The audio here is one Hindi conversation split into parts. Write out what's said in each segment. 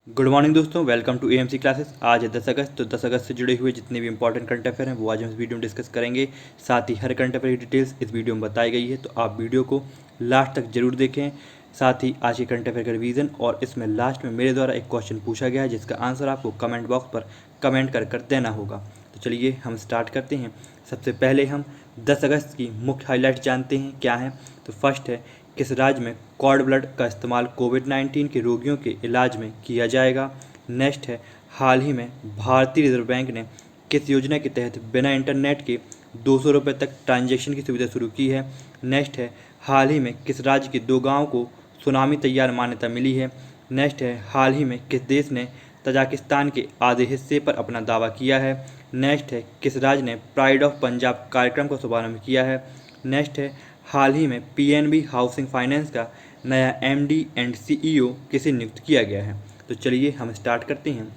गुड मॉर्निंग दोस्तों, वेलकम टू एएमसी क्लासेस। आज है 10 अगस्त। तो 10 अगस्त से जुड़े हुए जितने भी इंपॉर्टेंट करंट अफेयर हैं वो आज हम इस वीडियो में डिस्कस करेंगे। साथ ही हर करंट अफेयर की डिटेल्स इस वीडियो में बताई गई है, तो आप वीडियो को लास्ट तक जरूर देखें। साथ ही आज के करंट अफेयर का रिवीजन, और इसमें लास्ट में मेरे द्वारा एक क्वेश्चन पूछा गया है जिसका आंसर आपको कमेंट बॉक्स पर कमेंट कर देना होगा। तो चलिए हम स्टार्ट करते हैं। सबसे पहले हम 10 अगस्त की मुख्य हाईलाइट जानते हैं क्या है। तो फर्स्ट है, किस राज्य में कॉर्ड ब्लड का इस्तेमाल कोविड-19 के रोगियों के इलाज में किया जाएगा। नेक्स्ट है, हाल ही में भारतीय रिजर्व बैंक ने किस योजना के तहत बिना इंटरनेट के 200 रुपये तक ट्रांजैक्शन की सुविधा शुरू की है। नेक्स्ट है, हाल ही में किस राज्य के 2 गाँव को सुनामी तैयार मान्यता मिली है। नेक्स्ट है, हाल ही में किस देश ने तजाकिस्तान के आधे हिस्से पर अपना दावा किया है। नेक्स्ट है, किस राज्य ने प्राइड ऑफ पंजाब कार्यक्रम का शुभारंभ किया है। नेक्स्ट है, हाल ही में पीएनबी हाउसिंग फाइनेंस का नया एमडी एंड सीईओ किसे नियुक्त किया गया है। तो चलिए हम स्टार्ट करते हैं।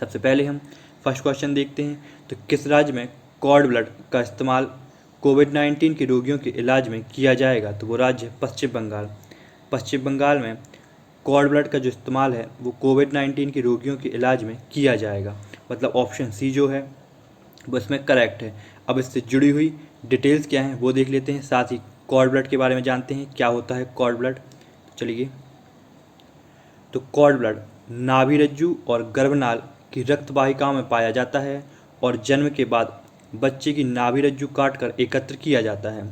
सबसे पहले हम फर्स्ट क्वेश्चन देखते हैं। तो किस राज्य में कॉर्ड ब्लड का इस्तेमाल कोविड-19 के रोगियों के इलाज में किया जाएगा। तो वो राज्य है पश्चिम बंगाल। पश्चिम बंगाल में कॉर्ड ब्लड का जो इस्तेमाल है वो कोविड-19 के रोगियों के इलाज में किया जाएगा, मतलब ऑप्शन सी जो है वो इसमें करेक्ट है। अब इससे जुड़ी हुई डिटेल्स क्या हैं वो देख लेते हैं। साथ ही कॉर्ड ब्लड के बारे में जानते हैं, क्या होता है कॉर्ड ब्लड। चलिए, तो कॉर्ड ब्लड नाभि रज्जु और गर्भनाल की रक्त वाहिकाओं में पाया जाता है और जन्म के बाद बच्चे की नाभि रज्जु काट कर एकत्र किया जाता है।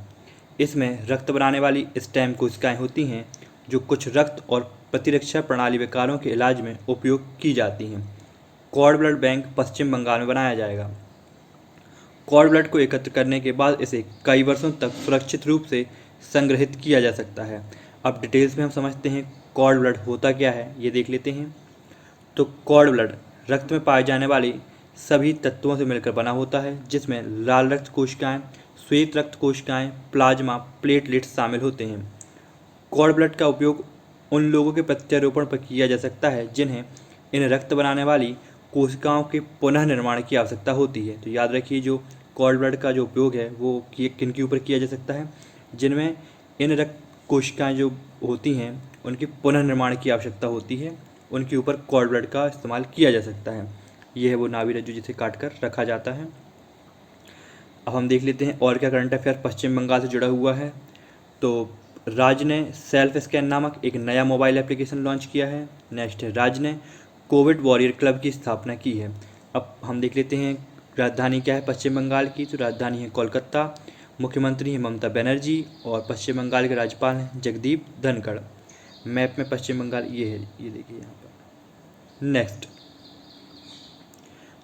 इसमें रक्त बनाने वाली स्टेम कोशिकाएं होती हैं जो कुछ रक्त और प्रतिरक्षा प्रणाली विकारों के इलाज में उपयोग की जाती हैं। कॉर्ड ब्लड बैंक पश्चिम बंगाल में बनाया जाएगा। कॉर्ड ब्लड को एकत्र करने के बाद इसे कई वर्षों तक सुरक्षित रूप से संग्रहित किया जा सकता है। अब डिटेल्स में हम समझते हैं कॉर्ड ब्लड होता क्या है, ये देख लेते हैं। तो कॉर्ड ब्लड रक्त में पाए जाने वाली सभी तत्वों से मिलकर बना होता है, जिसमें लाल रक्त कोशिकाएं, श्वेत रक्त कोशिकाएं, प्लाज्मा, प्लेटलेट्स शामिल होते हैं। कॉर्ड ब्लड का उपयोग उन लोगों के प्रत्यारोपण पर किया जा सकता है जिन्हें इन रक्त बनाने वाली कोशिकाओं के पुनः निर्माण की आवश्यकता होती है। तो याद रखिए, जो कॉर्ड ब्लड का जो उपयोग है वो किन के ऊपर किया जा सकता है, जिनमें इन रक्त कोशिकाएं जो होती हैं उनके पुनः निर्माण की आवश्यकता होती है, उनके ऊपर कॉर्ड ब्लड का इस्तेमाल किया जा सकता है। ये है वो नाभि रज्जु जिसे काट कर रखा जाता है। अब हम देख लेते हैं और क्या करंट अफेयर पश्चिम बंगाल से जुड़ा हुआ है। तो राज्य ने सेल्फ स्कैन नामक एक नया मोबाइल एप्लीकेशन लॉन्च किया है। नेक्स्ट है, राज्य ने कोविड वॉरियर क्लब की स्थापना की है। अब हम देख लेते हैं राजधानी क्या है पश्चिम बंगाल की। तो राजधानी है कोलकाता, मुख्यमंत्री है ममता बनर्जी और पश्चिम बंगाल के राज्यपाल हैं जगदीप धनखड़। मैप में पश्चिम बंगाल ये है, ये देखिए यहाँ पर। नेक्स्ट,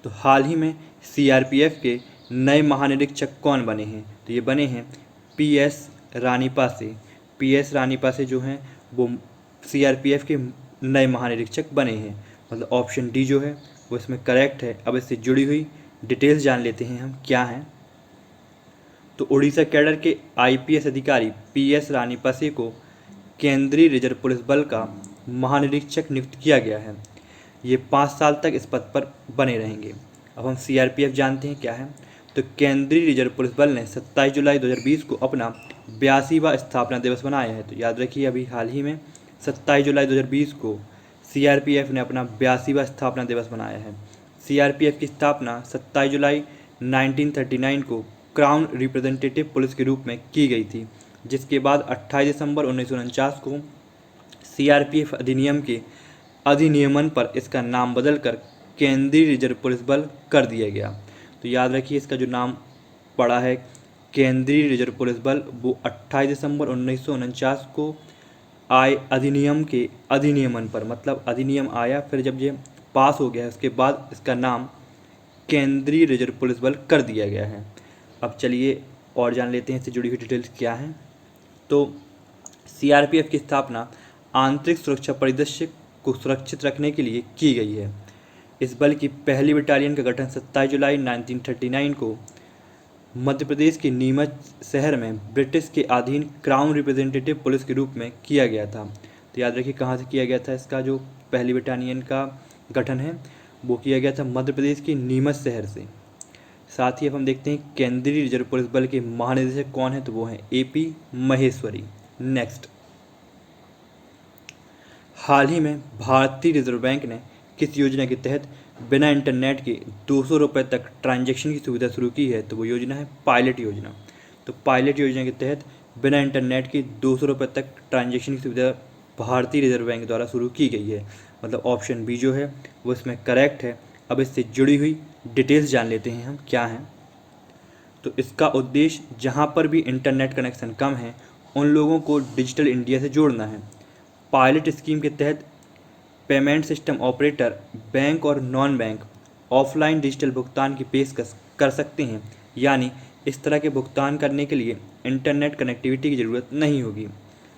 तो हाल ही में सीआरपीएफ के नए महानिरीक्षक कौन बने हैं। तो ये बने हैं पीएस रानीपासे। पीएस रानीपासे जो हैं वो सीआरपीएफ के नए महानिरीक्षक बने हैं, मतलब ऑप्शन डी जो है वो इसमें करेक्ट है। अब इससे जुड़ी हुई डिटेल्स जान लेते हैं हम क्या हैं। तो उड़ीसा कैडर के आईपीएस अधिकारी पीएस रानीपासे को केंद्रीय रिजर्व पुलिस बल का महानिरीक्षक नियुक्त किया गया है। ये 5 साल तक इस पद पर बने रहेंगे। अब हम सीआरपीएफ जानते हैं क्या है। तो केंद्रीय रिजर्व पुलिस बल ने 27 जुलाई 2020 को अपना 82वां स्थापना दिवस मनाया है। तो याद रखिए, अभी हाल ही में 27 जुलाई 2020 को सीआरपीएफ ने अपना 82वां स्थापना दिवस मनाया है। सीआरपीएफ की स्थापना 27 जुलाई 1939 को क्राउन रिप्रेजेंटेटिव पुलिस के रूप में की गई थी, जिसके बाद 28 दिसंबर 1949 को सीआरपीएफ अधिनियम के अधिनियमन पर इसका नाम बदलकर केंद्रीय रिजर्व पुलिस बल कर दिया गया। तो याद रखिए, इसका जो नाम पड़ा है केंद्रीय रिजर्व पुलिस बल, वो 28 दिसंबर 1949 को आए अधिनियम के अधिनियमन पर, मतलब अधिनियम आया फिर जब ये पास हो गया उसके बाद इसका नाम केंद्रीय रिजर्व पुलिस बल कर दिया गया है। अब चलिए और जान लेते हैं इससे जुड़ी हुई डिटेल्स क्या हैं। तो सीआरपीएफ की स्थापना आंतरिक सुरक्षा परिदृश्य को सुरक्षित रखने के लिए की गई है। इस बल की पहली बटालियन का गठन 27 जुलाई 1939 को मध्य प्रदेश के नीमच शहर में ब्रिटिश के अधीन क्राउन रिप्रेजेंटेटिव पुलिस के रूप में किया गया था। तो याद रखिए कहाँ से किया गया था। इसका जो पहली बटालियन का गठन है वो किया गया था मध्य प्रदेश के नीमच शहर से। साथ ही अब हम देखते हैं केंद्रीय रिजर्व पुलिस बल के महानिदेशक कौन है। तो वो हैं एपी महेश्वरी। नेक्स्ट, हाल ही में भारतीय रिजर्व बैंक ने किस योजना के तहत बिना इंटरनेट के 200 रुपये तक ट्रांजैक्शन की सुविधा शुरू की है? तो वो योजना है पायलट योजना। तो पायलट योजना के तहत बिना इंटरनेट के 200 रुपये तक ट्रांजैक्शन की सुविधा भारतीय रिजर्व बैंक द्वारा शुरू की गई है। मतलब ऑप्शन बी जो है वो इसमें करेक्ट है। अब इससे जुड़ी हुई डिटेल्स जान लेते हैं हम क्या हैं। तो इसका उद्देश्य जहां पर भी इंटरनेट कनेक्शन कम है उन लोगों को डिजिटल इंडिया से जोड़ना है। पायलट स्कीम के तहत पेमेंट सिस्टम ऑपरेटर बैंक और नॉन बैंक ऑफलाइन डिजिटल भुगतान की पेशकश कर सकते हैं, यानी इस तरह के भुगतान करने के लिए इंटरनेट कनेक्टिविटी की ज़रूरत नहीं होगी।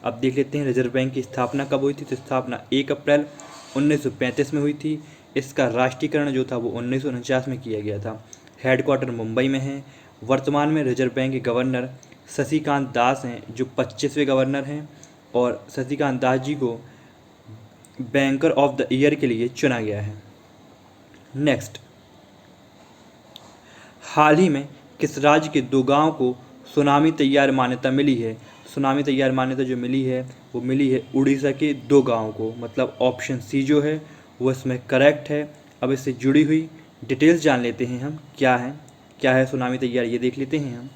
अब देख लेते हैं रिजर्व बैंक की स्थापना कब हुई थी। तो स्थापना 1 अप्रैल 1935 में हुई थी। इसका राष्ट्रीयकरण जो था वो 1949 में किया गया था। हेडक्वार्टर मुंबई में है। वर्तमान में रिजर्व बैंक के गवर्नर शशिकांत दास हैं जो 25वें गवर्नर हैं, और शशिकांत दास जी को बैंकर ऑफ द ईयर के लिए चुना गया है। नेक्स्ट, हाल ही में किस राज्य के 2 गांव को सुनामी तैयार मान्यता मिली है? सुनामी तैयार मान्यता जो मिली है वो मिली है उड़ीसा के 2 गांवों को। मतलब ऑप्शन सी जो है वो इसमें करेक्ट है। अब इससे जुड़ी हुई डिटेल्स जान लेते हैं हम क्या है सुनामी तैयार, ये देख लेते हैं हम।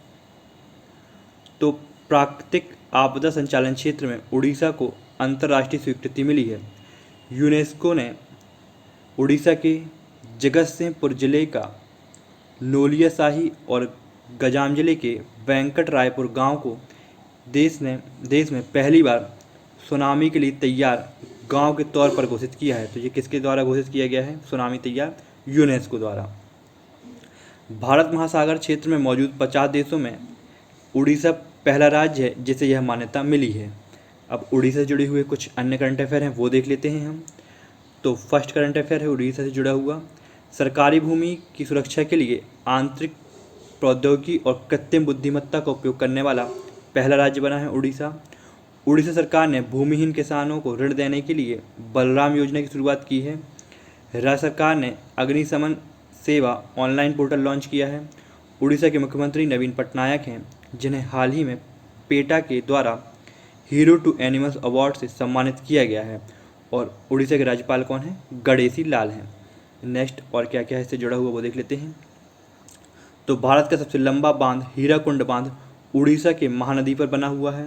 तो प्राकृतिक आपदा संचालन क्षेत्र में उड़ीसा को अंतर्राष्ट्रीय स्वीकृति मिली है। यूनेस्को ने उड़ीसा के जगतसिंहपुर जिले का नोलियाशाही और गंजाम जिले के वेंकट रायपुर गांव को देश में पहली बार सुनामी के लिए तैयार गांव के तौर पर घोषित किया है। तो ये किसके द्वारा घोषित किया गया है? सुनामी तैयार यूनेस्को द्वारा। भारत महासागर क्षेत्र में मौजूद 50 देशों में उड़ीसा पहला राज्य है जिसे यह मान्यता मिली है। अब उड़ीसा से जुड़े हुए कुछ अन्य करंट अफेयर हैं वो देख लेते हैं हम। तो फर्स्ट करंट अफेयर है उड़ीसा से जुड़ा हुआ। सरकारी भूमि की सुरक्षा के लिए आंतरिक प्रौद्योगिकी और कृत्रिम बुद्धिमत्ता का उपयोग करने वाला पहला राज्य बना है उड़ीसा। उड़ीसा सरकार ने भूमिहीन किसानों को ऋण देने के लिए बलराम योजना की शुरुआत की है। राज्य सरकार ने अग्निशमन सेवा ऑनलाइन पोर्टल लॉन्च किया है। उड़ीसा के मुख्यमंत्री नवीन पटनायक हैं जिन्हें हाल ही में पेटा के द्वारा हीरो टू एनिमल्स अवार्ड से सम्मानित किया गया है। और उड़ीसा के राज्यपाल कौन हैं? गणेशी लाल हैं। नेक्स्ट, और क्या क्या है इससे जुड़ा हुआ वो देख लेते हैं। तो भारत का सबसे लंबा बांध हीराकुंड बांध उड़ीसा के महानदी पर बना हुआ है।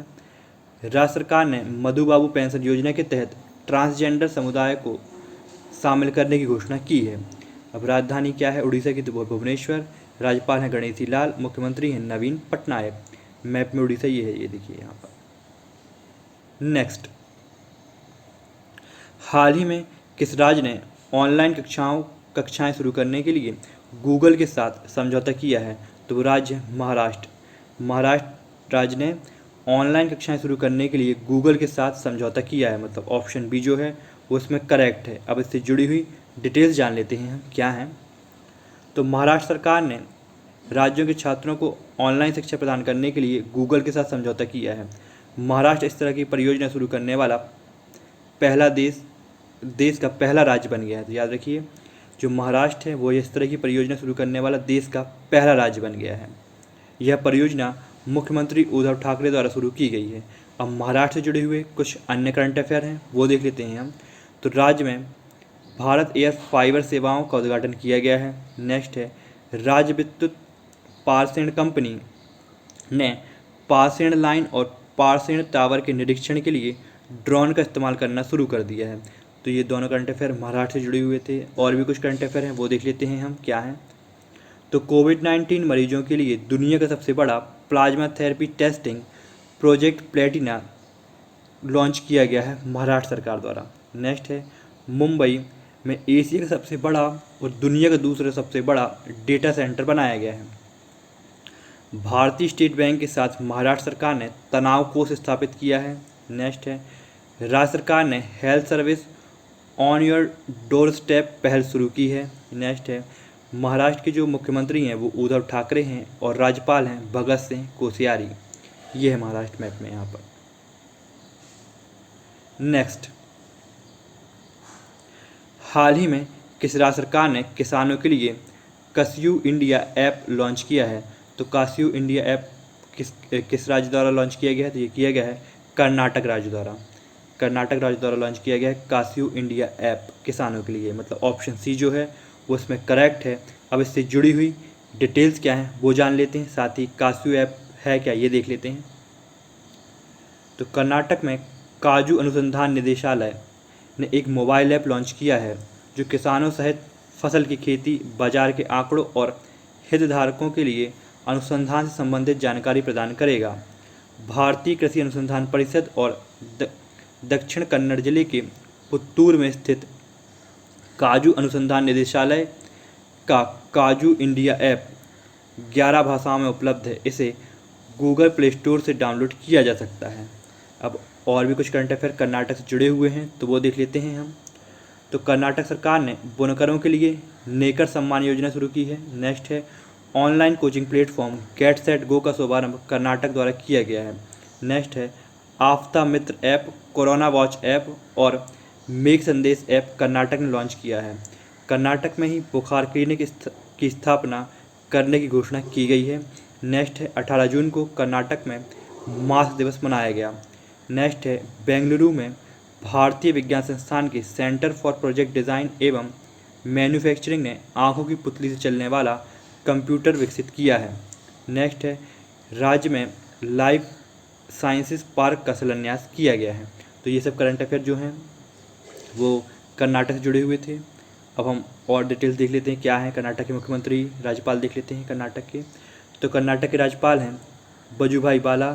राज्य सरकार ने मधुबाबू पेंशन योजना के तहत ट्रांसजेंडर समुदाय को शामिल करने की घोषणा की है। अब राजधानी क्या है उड़ीसा की? तो वो भुवनेश्वर। राज्यपाल हैं गणेशी लाल, मुख्यमंत्री हैं नवीन पटनायक। मैप में उड़ीसा ये है, ये देखिए यहाँ पर। नेक्स्ट, हाल ही में किस राज्य ने ऑनलाइन कक्षाएं शुरू करने के लिए गूगल के साथ समझौता किया है? तो वो राज्य है महाराष्ट्र। महाराष्ट्र राज्य ने ऑनलाइन कक्षाएं शुरू करने के लिए गूगल के साथ समझौता किया है। मतलब ऑप्शन बी जो है वो इसमें करेक्ट है। अब इससे जुड़ी हुई डिटेल्स जान लेते हैं हम क्या हैं। तो महाराष्ट्र सरकार ने राज्यों के छात्रों को ऑनलाइन शिक्षा प्रदान करने के लिए गूगल के साथ समझौता किया है। महाराष्ट्र इस तरह की परियोजना शुरू करने वाला पहला देश का पहला राज्य बन गया है। तो याद रखिए जो महाराष्ट्र है वो इस तरह की परियोजना शुरू करने वाला देश का पहला राज्य बन गया है। यह परियोजना मुख्यमंत्री उद्धव ठाकरे द्वारा शुरू की गई है। अब महाराष्ट्र से जुड़े हुए कुछ अन्य करंट अफेयर हैं वो देख लेते हैं हम। तो राज्य में भारत एयर फाइबर सेवाओं का उद्घाटन किया गया है। नेक्स्ट है, राज्य विद्युत पारसेण कंपनी ने पारसेण लाइन और पारसेण टावर के निरीक्षण के लिए ड्रोन का इस्तेमाल करना शुरू कर दिया है। तो ये दोनों करंट अफेयर महाराष्ट्र से जुड़े हुए थे। और भी कुछ करंट अफेयर हैं वो देख लेते हैं हम क्या हैं। तो कोविड-19 मरीजों के लिए दुनिया का सबसे बड़ा plasma therapy testing project Platina launch किया गया है महाराष्ट्र सरकार द्वारा। नेक्स्ट है, मुंबई में एशिया का सबसे बड़ा और दुनिया का दूसरा सबसे बड़ा डेटा सेंटर बनाया गया है। भारतीय स्टेट बैंक के साथ महाराष्ट्र सरकार ने तनाव कोष स्थापित किया है। नेक्स्ट है, राज्य सरकार ने health service on your door step पहल शुरू की है। नेक्स्ट है, महाराष्ट्र के जो मुख्यमंत्री हैं वो उद्धव ठाकरे हैं और राज्यपाल हैं भगत सिंह कोश्यारी। ये है महाराष्ट्र मैप में यहाँ पर। नेक्स्ट, हाल ही में किस राज्य सरकार ने किसानों के लिए कस्यू इंडिया ऐप लॉन्च किया है? तो कस्यू इंडिया ऐप किस राज्य द्वारा लॉन्च किया गया है? तो ये किया गया है कर्नाटक राज्य द्वारा। कर्नाटक राज्य द्वारा लॉन्च किया गया है कास्यू इंडिया ऐप किसानों के लिए, मतलब ऑप्शन सी जो है वो इसमें करेक्ट है। अब इससे जुड़ी हुई डिटेल्स क्या हैं वो जान लेते हैं, साथ ही कास्यू ऐप है क्या ये देख लेते हैं। तो कर्नाटक में काजू अनुसंधान निदेशालय ने एक मोबाइल ऐप लॉन्च किया है जो किसानों सहित फसल की खेती, बाजार के आंकड़ों और हितधारकों के लिए अनुसंधान से संबंधित जानकारी प्रदान करेगा। भारतीय कृषि अनुसंधान परिषद और दक्षिण कन्नड़ जिले के पुत्तूर में स्थित काजू अनुसंधान निदेशालय का काजू इंडिया ऐप 11 भाषाओं में उपलब्ध है। इसे गूगल प्ले स्टोर से डाउनलोड किया जा सकता है। अब और भी कुछ करंट अफेयर कर्नाटक से जुड़े हुए हैं तो वो देख लेते हैं हम। तो कर्नाटक सरकार ने बुनकरों के लिए नेकर सम्मान योजना शुरू की है। नेक्स्ट है online coaching platform get set go का शुभारंभ कर्नाटक द्वारा किया गया है। नेक्स्ट है आफ्ता मित्र ऐप, कोरोना वॉच ऐप और मेघ संदेश ऐप कर्नाटक ने लॉन्च किया है। कर्नाटक में ही बुखार क्लिनिक की स्थापना करने की घोषणा की गई है। नेक्स्ट है 18 जून को कर्नाटक में मास्क दिवस मनाया गया। नेक्स्ट है बेंगलुरु में भारतीय विज्ञान संस्थान के सेंटर फॉर प्रोजेक्ट डिज़ाइन एवं मैन्युफैक्चरिंग ने आंखों की पुतली से चलने वाला कंप्यूटर विकसित किया है। नेक्स्ट है राज्य में लाइफ साइंसेस पार्क का शिलान्यास किया गया है। तो ये सब करंट अफेयर जो हैं वो कर्नाटक से जुड़े हुए थे। अब हम और डिटेल्स देख लेते हैं क्या है। कर्नाटक के मुख्यमंत्री, राज्यपाल देख लेते हैं कर्नाटक के। तो कर्नाटक के राज्यपाल हैं वजुभाई बाला,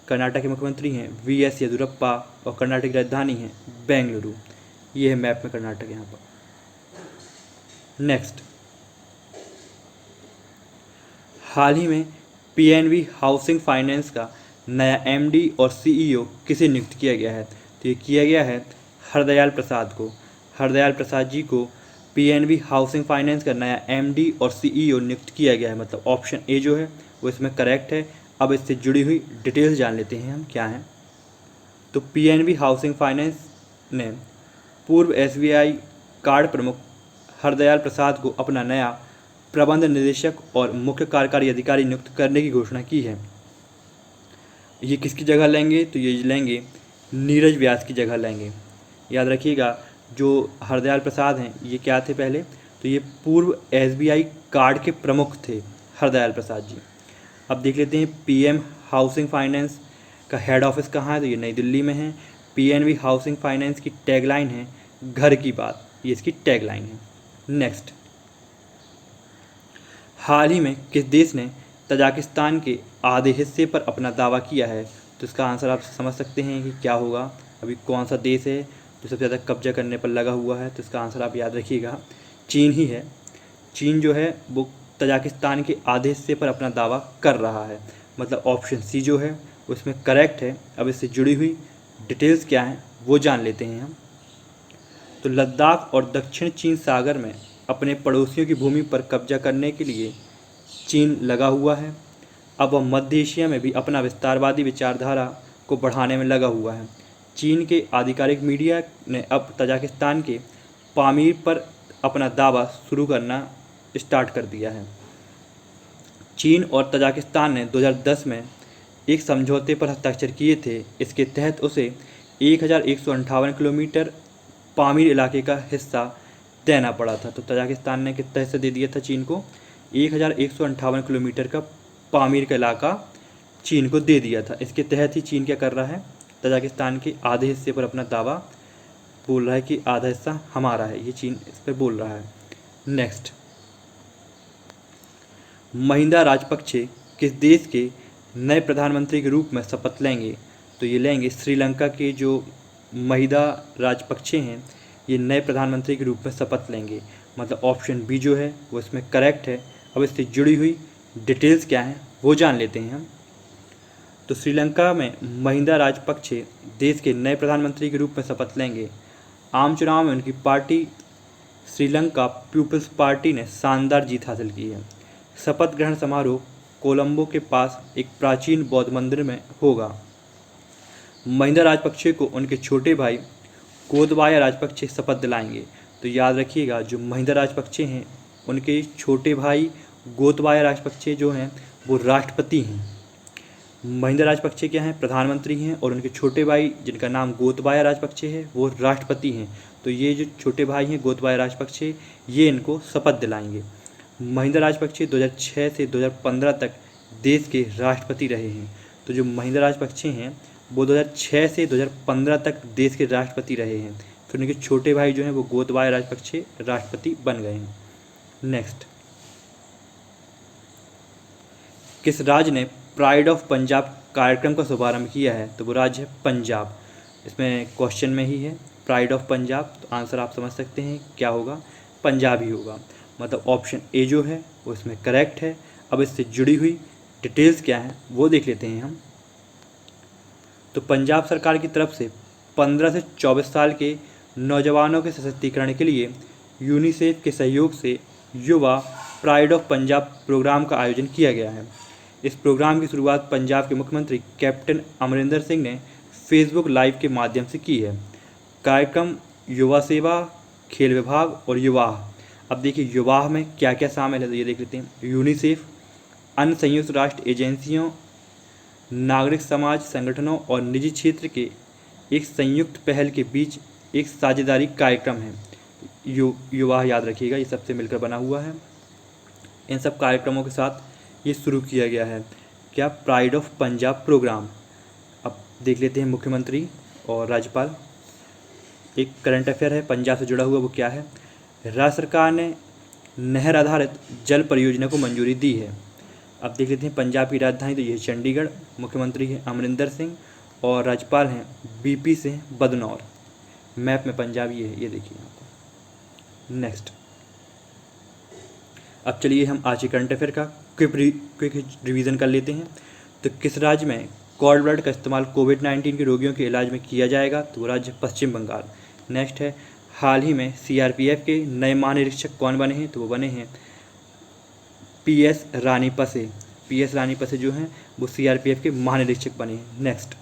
कर्नाटक के मुख्यमंत्री हैं वीएस येदियुरप्पा और कर्नाटक की राजधानी है बेंगलुरु। ये है मैप में कर्नाटक यहाँ पर। नेक्स्ट, हाल ही में पीएनबी हाउसिंग फाइनेंस का नया एमडी और सीईओ किसे नियुक्त किया गया है? तो ये किया गया है हरदयाल प्रसाद को। हरदयाल प्रसाद जी को पीएनबी हाउसिंग फाइनेंस का नया एमडी और सीईओ नियुक्त किया गया है, मतलब ऑप्शन ए जो है वो इसमें करेक्ट है। अब इससे जुड़ी हुई डिटेल्स जान लेते हैं हम क्या हैं। तो पीएनबी हाउसिंग फाइनेंस ने पूर्व एसबीआई कार्ड प्रमुख हरदयाल प्रसाद को अपना नया प्रबंध निदेशक और मुख्य कार्यकारी अधिकारी नियुक्त करने की घोषणा की है। ये किसकी जगह लेंगे? तो ये लेंगे नीरज व्यास की जगह लेंगे। याद रखिएगा जो हरदयाल प्रसाद हैं ये क्या थे पहले? तो ये पूर्व एसबीआई कार्ड के प्रमुख थे हरदयाल प्रसाद जी। अब देख लेते हैं पीएम हाउसिंग फाइनेंस का हेड ऑफिस कहाँ है? तो ये नई दिल्ली में है। पीएनबी हाउसिंग फाइनेंस की टैगलाइन है घर की बात, ये इसकी टैगलाइन है। नेक्स्ट, हाल ही में किस देश ने तजाकिस्तान के आधे हिस्से पर अपना दावा किया है? तो इसका आंसर आप समझ सकते हैं कि क्या होगा। अभी कौन सा देश है जो सबसे ज़्यादा कब्जा करने पर लगा हुआ है? तो इसका आंसर आप याद रखिएगा, चीन ही है। चीन जो है वो तजाकिस्तान के आधे हिस्से पर अपना दावा कर रहा है, मतलब ऑप्शन सी जो है उसमें करेक्ट है। अब इससे जुड़ी हुई डिटेल्स क्या हैं वो जान लेते हैं हम। तो लद्दाख और दक्षिण चीन सागर में अपने पड़ोसियों की भूमि पर कब्जा करने के लिए चीन लगा हुआ है। अब वह मध्य एशिया में भी अपना विस्तारवादी विचारधारा को बढ़ाने में लगा हुआ है। चीन के आधिकारिक मीडिया ने अब तजाकिस्तान के पामीर पर अपना दावा शुरू करना स्टार्ट कर दिया है। चीन और तजाकिस्तान ने 2010 में एक समझौते पर हस्ताक्षर किए थे। इसके तहत उसे 1158 किलोमीटर पामीर इलाके का हिस्सा देना पड़ा था। तो तजाकिस्तान ने कितना हिस्सा दे दिया था चीन को? 1158 किलोमीटर का पामीर का इलाका चीन को दे दिया था। इसके तहत ही चीन क्या कर रहा है? तजाकिस्तान के आधे हिस्से पर अपना दावा बोल रहा है कि आधा हिस्सा हमारा है, ये चीन इस पर बोल रहा है। नेक्स्ट, महिंदा राजपक्षे किस देश के नए प्रधानमंत्री के रूप में शपथ लेंगे? तो ये लेंगे श्रीलंका के जो महिंदा राजपक्षे हैं ये नए प्रधानमंत्री के रूप में शपथ लेंगे, मतलब ऑप्शन बी जो है वो इसमें करेक्ट है। अब इससे जुड़ी हुई डिटेल्स क्या हैं वो जान लेते हैं हम। तो श्रीलंका में महिंदा राजपक्षे देश के नए प्रधानमंत्री के रूप में शपथ लेंगे। आम चुनाव में उनकी पार्टी श्रीलंका पीपल्स पार्टी ने शानदार जीत हासिल की है। शपथ ग्रहण समारोह कोलंबो के पास एक प्राचीन बौद्ध मंदिर में होगा। महिंदा राजपक्षे को उनके छोटे भाई गोतबाया राजपक्षे शपथ दिलाएंगे। तो याद रखिएगा जो महिंदा राजपक्षे हैं उनके छोटे भाई गोतबाया राजपक्षे जो हैं वो राष्ट्रपति हैं। महिंदा राजपक्षे क्या हैं, प्रधानमंत्री हैं, और उनके छोटे भाई जिनका नाम गोतबाया राजपक्षे है वो राष्ट्रपति हैं। तो ये जो छोटे भाई हैं गोतबाया राजपक्षे, ये इनको शपथ दिलाएंगे। महिंदा राजपक्षे 2006 से 2015 तक देश के राष्ट्रपति रहे हैं। तो जो महिंदा राजपक्षे हैं वो 2006 से 2015 तक देश के राष्ट्रपति रहे हैं। फिर उनके छोटे भाई जो हैं वो गोतबाया राजपक्षे राष्ट्रपति बन गए हैं। नेक्स्ट, किस राज्य ने प्राइड ऑफ पंजाब कार्यक्रम का शुभारंभ किया है? तो वो राज्य है पंजाब। इसमें क्वेश्चन में ही है प्राइड ऑफ पंजाब, तो आंसर आप समझ सकते हैं क्या होगा, पंजाब ही होगा। मतलब ऑप्शन ए जो है वो इसमें करेक्ट है। अब इससे जुड़ी हुई डिटेल्स क्या हैं वो देख लेते हैं हम। तो पंजाब सरकार की तरफ से 15 से 24 साल के नौजवानों के सशक्तिकरण के लिए यूनिसेफ के सहयोग से युवा प्राइड ऑफ पंजाब प्रोग्राम का आयोजन किया गया है। इस प्रोग्राम की शुरुआत पंजाब के मुख्यमंत्री कैप्टन अमरिंदर सिंह ने फेसबुक लाइव के माध्यम से की है। कार्यक्रम युवा सेवा, खेल विभाग और युवा, अब देखिए युवा में क्या क्या शामिल है तो ये देख लेते हैं। यूनिसेफ, अन्य संयुक्त राष्ट्र एजेंसियों, नागरिक समाज संगठनों और निजी क्षेत्र के एक संयुक्त पहल के बीच एक साझेदारी कार्यक्रम है। युवा याद रखिएगा, ये सबसे मिलकर बना हुआ है। इन सब कार्यक्रमों के साथ ये शुरू किया गया है क्या, प्राइड ऑफ पंजाब प्रोग्राम। अब देख लेते हैं मुख्यमंत्री और राज्यपाल। एक करंट अफेयर है पंजाब से जुड़ा हुआ, वो क्या है, राज्य सरकार ने नहर आधारित जल परियोजना को मंजूरी दी है। अब देख लेते हैं पंजाब की राजधानी, तो ये है चंडीगढ़, मुख्यमंत्री है अमरिंदर सिंह और राज्यपाल हैं बीपी सिंह बदनौर। मैप में पंजाब ये है, ये देखिए यहाँ पर। नेक्स्ट, अब चलिए हम आज के करंट अफेयर का क्विक रिवीजन कर लेते हैं। तो किस राज्य में कॉर्ड ब्लड का इस्तेमाल कोविड-19 के रोगियों के इलाज में किया जाएगा? तो वो राज्य पश्चिम बंगाल। नेक्स्ट है, हाल ही में सीआरपीएफ के नए महानिरीक्षक कौन बने हैं? तो वो बने हैं पीएस रानीपसे। पीएस रानीपसे जो हैं वो सीआरपीएफ के महानिरीक्षक बने हैं। नेक्स्ट,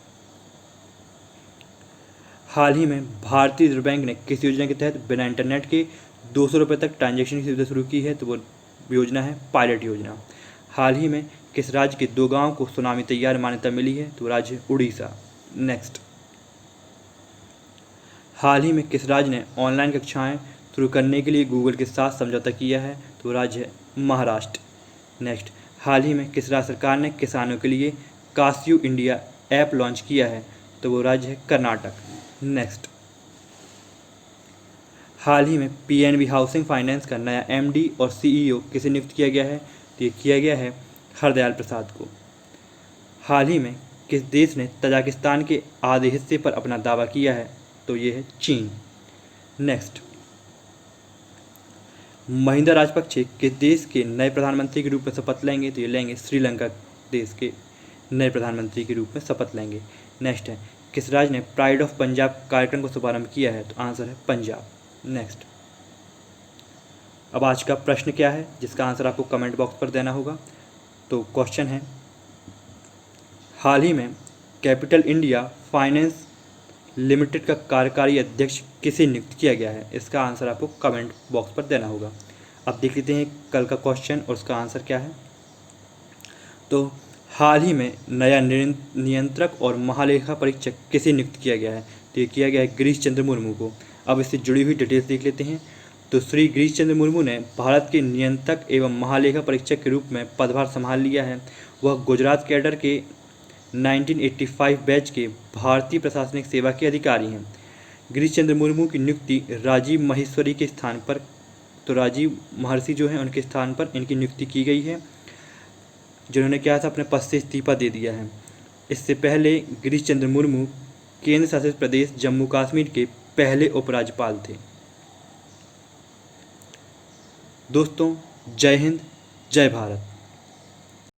हाल ही में भारतीय रिजर्व बैंक ने किस योजना के तहत बिना इंटरनेट के 200 रुपये तक ट्रांजैक्शन की सुविधा शुरू की है? तो वो योजना है पायलट योजना। हाल ही में किस राज्य के 2 गांव को सुनामी तैयार मान्यता मिली है? तो राज्य उड़ीसा। नेक्स्ट, हाल ही में किस राज्य ने ऑनलाइन कक्षाएं शुरू करने के लिए गूगल के साथ समझौता किया है? तो राज्य है महाराष्ट्र। नेक्स्ट, हाल ही में किस राज्य सरकार ने किसानों के लिए कास्यू इंडिया ऐप लॉन्च किया है? तो वो राज्य है कर्नाटक। नेक्स्ट, हाल ही में पीएनबी हाउसिंग फाइनेंस का नया एमडी और सीईओ किसे नियुक्त किया गया है? तो ये किया गया है हरदयाल प्रसाद को। हाल ही में किस देश ने तजाकिस्तान के आधे हिस्से पर अपना दावा किया है? तो ये है चीन। नेक्स्ट, महिंदा राजपक्षे किस देश के नए प्रधानमंत्री के रूप में शपथ लेंगे? तो ये लेंगे श्रीलंका देश के नए प्रधानमंत्री के रूप में शपथ लेंगे। नेक्स्ट है, किस राज्य ने प्राइड ऑफ पंजाब कार्यक्रम को शुभारंभ किया है? तो आंसर है पंजाब। नेक्स्ट, अब आज का प्रश्न क्या है जिसका आंसर आपको कमेंट बॉक्स पर देना होगा। तो क्वेश्चन है, हाल ही में कैपिटल इंडिया फाइनेंस लिमिटेड का कार्यकारी अध्यक्ष किसे नियुक्त किया गया है? इसका आंसर आपको कमेंट बॉक्स पर देना होगा। अब देख लेते हैं कल का क्वेश्चन और उसका आंसर क्या है। तो हाल ही में नया नियंत्रक और महालेखा परीक्षक किसे नियुक्त किया गया है? तो ये किया गया है गिरीश चंद्र मुर्मू को। अब इससे जुड़ी हुई डिटेल्स देख लेते हैं। तो श्री गिरीश चंद्र मुर्मू ने भारत के नियंत्रक एवं महालेखा परीक्षक के रूप में पदभार संभाल लिया है। वह गुजरात कैडर के 1985 बैच के भारतीय प्रशासनिक सेवा के अधिकारी हैं। गिरीश चंद्र मुर्मू की नियुक्ति राजीव माहेश्वरी के स्थान पर, तो राजीव महर्षि जो हैं उनके स्थान पर इनकी नियुक्ति की गई है, जिन्होंने क्या था अपने पद से इस्तीफा दे दिया है। इससे पहले गिरीश चंद्र मुर्मू केंद्र शासित प्रदेश जम्मू कश्मीर के पहले उपराज्यपाल थे। दोस्तों, जय हिंद, जय भारत।